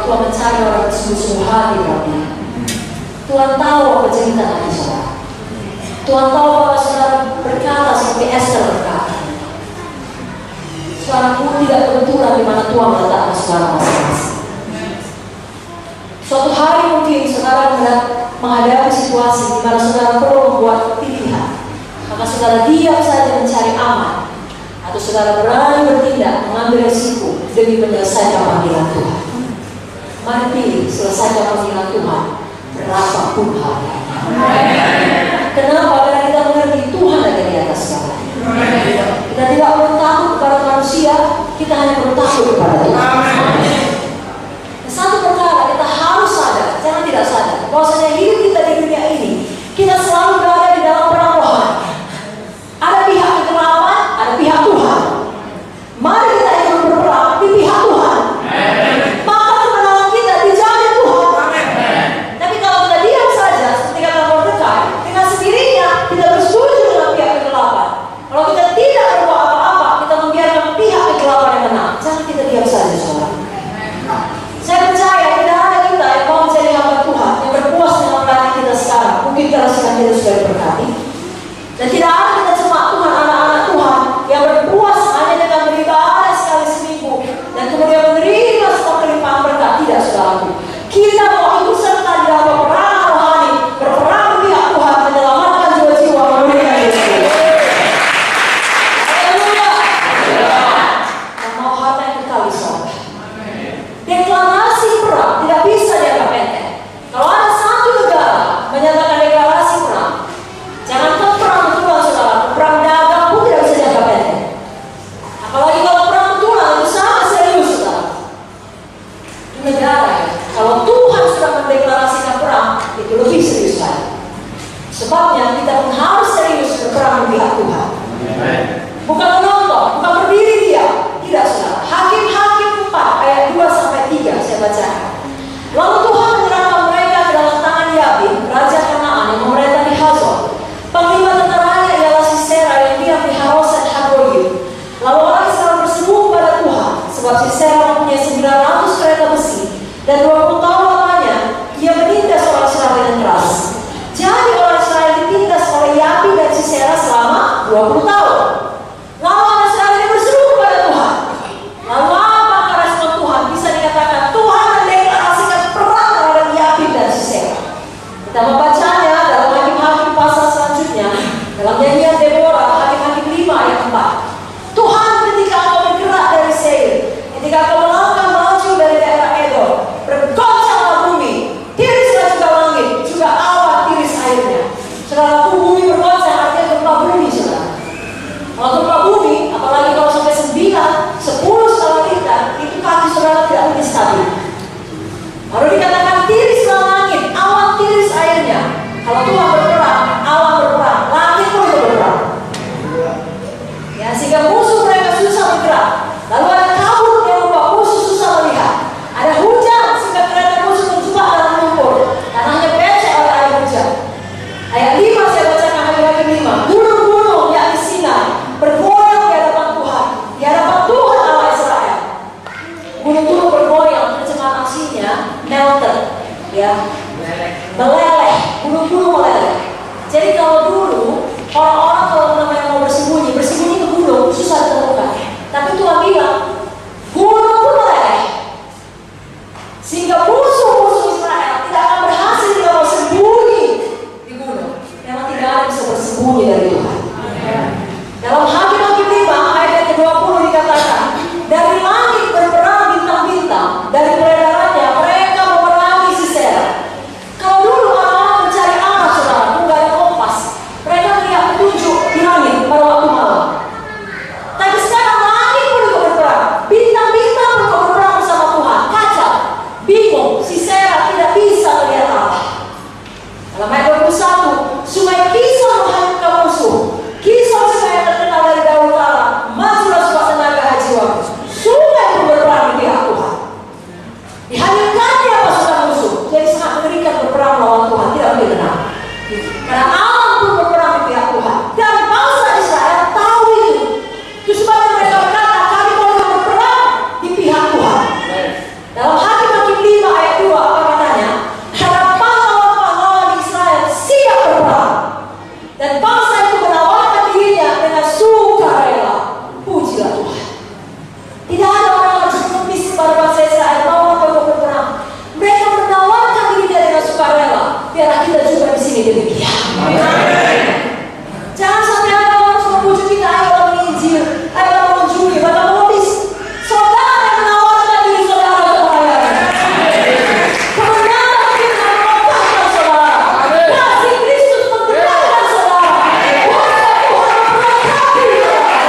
Tuhan mencari orang bersungguh-sungguh hati dalam Dia. Tuhan tahu apa cerita hati saudara. Tuhan tahu bahwa saudara berkata seperti Esther berkata, saudara pun tidak kebetulan di mana Tuhan meletakkan saudara masing-masing. Suatu hari mungkin saudara menghadapi situasi di mana saudara perlu membuat pilihan, maka saudara diam saja mencari aman, atau saudara berani bertindak mengambil risiko demi menyelesaikan panggilan Tuhan. Mari pilih selesaikan panggilan Tuhan berapapun halnya. Kenapa? Karena kita mengerti Tuhan ada di atas segalanya. Kita tidak perlu takut kepada manusia, kita hanya perlu takut kepada Tuhan. Satu perkara kita harus sadar, jangan tidak sadar, bahwasanya hidup kita di dunia ini, kita selalu berada di dalam perang rohani. Ada pihak kegelapan, ada pihak Tuhan. Mari kita ikut berperang di pihak Tuhan. Maka kemenangan kita dijamin Tuhan. Tapi kalau kita diam saja, seperti kata Mordekai, dengan sendirinya kita bersetuju dengan pihak kegelapan. Kalau kita tidak berbuat apa-apa, kita membiarkan pihak kegelapan yang menang. Jangan kita diam saja, saudara. Saya percaya tidak ada kita yang mau menjadi hamba Tuhan yang berpuas dengan pelayanan kita sekarang. Mungkin karena sedang kita sudah diberkati. Dan tidak ada kita cuma Tuhan, anak-anak Tuhan yang berpuas hanya dengan beribadah sekali seminggu dan kemudian menerima semua kelimpahan berkat. Tidak, saudaraku. Kita mau ikut serta di dalam peperangan rohani, berperang di pihak Tuhan, menyelamatkan jiwa-jiwa memberikan Yesus. Haleluya. Dan mau harta yang kekal di sorga. Deklarasi perang tidak bisa dianggap enteng. Kalau ada satu negara menyatakan deklarasi perang, jangankan perang betulan saudara, perang dagang pun tidak bisa dianggap enteng. Apalagi kalau perang betulan itu sangat serius saudara. Di negara ya, kalau Tuhan sudah mendeklarasikan perang, itu lebih serius lagi. Sebabnya kita pun harus serius berperang di pihak Tuhan. Bukan menonton, bukan berdiri diam. Tidak saudara. Hakim-hakim 4 ayat 2-3 saya bacakan. Lalu Tuhan menyerahkan mereka ke dalam tangan Yabin, raja Kanaan yang memerintah di Hazor. Panglima tentaranya ialah Sisera yang diam di Haroset Hagoyim. Lalu orang Israel berseru pada Tuhan, sebab Sisera mempunyai 900 kereta besi dan 20 tahun lamanya ia menindas orang Israel dengan keras. Jadi orang Israel ditindas oleh Yabin dan Sisera selama 20 tahun. Lalu orang Israel ini berseru kepada Tuhan. Lalu apakah respon Tuhan? Bisa dikatakan Tuhan mendeklarasikan perang terhadap Yabin dan Sisera. Kita membacanya dalam Hakim-Hakim pasal selanjutnya, dalam nyanyian Deborah, Hakim-Hakim 5 ayat 4. Tuhan, ketika engkau bergerak dari Seir, ketika engkau melangkah maju dari daerah Edom, bergoncanglah bumi, tirislah juga langit, juga awan tiris airnya. Saudara, bumi bergoncang artinya gempa bumi, saudara. Kalau gempa bumi, apalagi kalau sampai 9, 10 skala Richter, itu kaki saudara tidak lebih stabil. Baru dikatakan tirislah langit, awan tiris airnya. Kalau Tuhan berperang, awan berperang, langit pun itu berperang. Ya, sehingga musuh mereka susah bergerak. Lalu ada kabut yang membuat musuh susah melihat. Ada hujan sehingga kereta musuh terjebak dalam lumpur. Tanahnya becek oleh air hujan. Ayat 5 saya bacakan Hakim-Hakim 5. Gunung-gunung yakni Sinai bergoyang di hadapan Tuhan, di hadapan Tuhan Allah Israel. Gunung-gunung bergoyang, terjemahan aslinya melted, ya, meleleh. Gunung-gunung meleleh. Jadi kalau dulu orang-orang kalau namanya mau bersembunyi ke gunung susah ditemukan. Tapi Tuhan bilang gunung pun meleleh, sehingga musuh-musuh Israel tidak akan berhasil jika mau sembunyi di gunung. Memang tidak ada yang bisa bersembunyi dari Tuhan. Dalam Hakim-Hakim 5 ayat yang ke-20 dikatakan, dari langit berperang bintang-bintang, dari peredarannya mereka memerangi Sisera. Kalau dulu orang-orang mencari arah saudara, nggak ada kompas, mereka melihat petunjuk di langit. Jangan sampai ada orang harus membujuk kita, ayo orang menginjil, ayo orang mengunjungi, bahkan mengulis. Saudara yang menawarkan diri saudara ke pelayanan. Kebenaran firman mengubahkan saudara. Kasih Kristus menggerakkan saudara. Kuasa Tuhan memberkati saudara.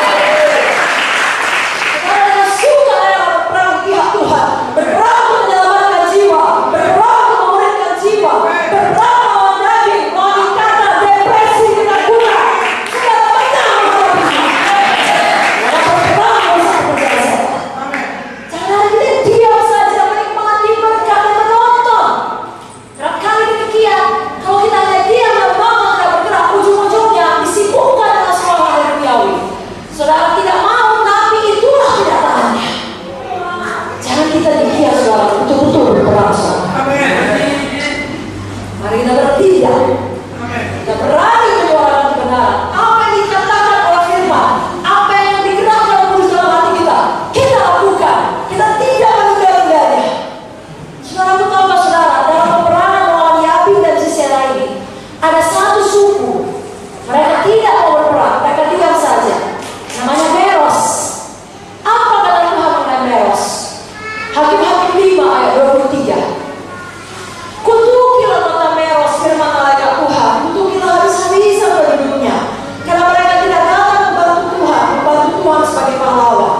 Saudara yang suka dalam berperang pihak Tuhan, berperang menyelamatkan jiwa, berperang memuridkan jiwa, berperang melawan daging, melawan ikatan, depresi, ketakutan. Saudara menang melawannya. Saudara berperang bersama pekerjaan setan. Jangan kita diam saja menikmati berkat dan menonton. Kerap kali demikian, kalau kita hanya diam dan menonton tidak bergerak, ujung-ujungnya disibukkan dengan semua hal yang duniawi. Saudara tidak mau, tapi itulah kenyataannya. Jangan kita diam, saudara, betul-betul berperang, saudara. Mari kita bertindak. Kita berani menyuarakan kebenaran. Apa yang dikatakan oleh firman, apa yang digerakkan oleh dalam hati kita, kita lakukan. Kita tidak menunda-nundanya. Saudara, aku tahu saudara, dalam peperangan melawan Yabin dan Sisera ini, ada satu suku. Mereka tidak mau berperang, mereka diam saja. Namanya Meros. Apa kata Tuhan mengenai Meros? Hakim-Hakim 5 ayat 23. Kutukilah kota Meros, firman malaikat Tuhan. Kutukilah habis-habisan penduduknya, karena mereka tidak datang membantu Tuhan sebagai pahlawan.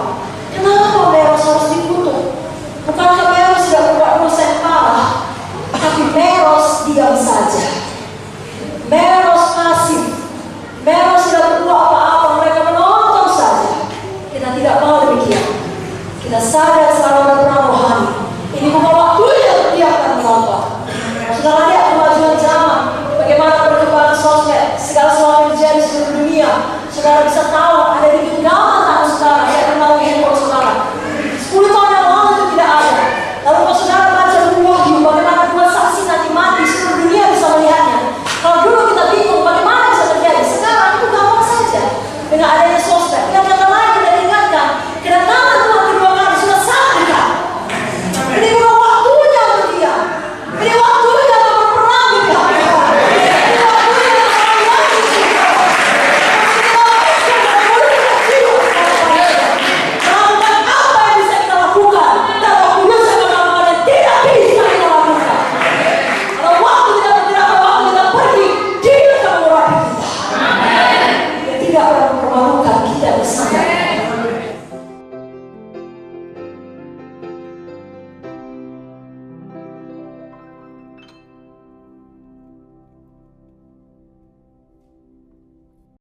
Kenapa Meros harus dikutuk? Bukankah Meros tidak berbuat dosa yang parah? Tapi Meros diam saja. Meros pasif. Meros tidak berbuat apa-apa, mereka menonton saja. Kita tidak mau demikian. Kita sadar selalu ada perang rohani. Ini bukan waktunya untuk diam dan menonton. Saudara lihat